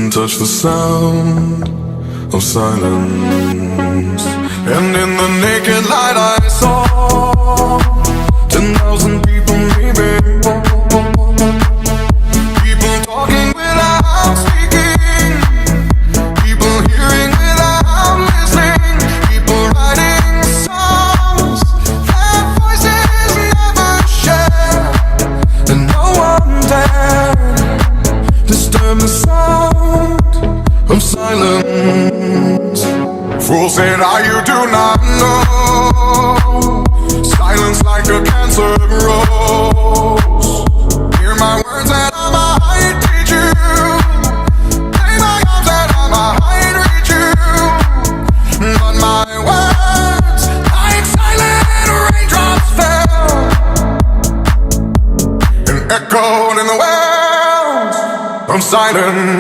couldn't touch the sound of silence. And in the naked light I saw 10,000 people maybe, people talking without speaking, people hearing without listening, people writing songs that voices never share, and no one dared disturb the sound of silence. Fool said, you do not know. Silence like a cancer grows. Hear my words that I might teach you. Play my arms that I might reach you. But my words, like silent raindrops, fell and echoed in the wells of silence.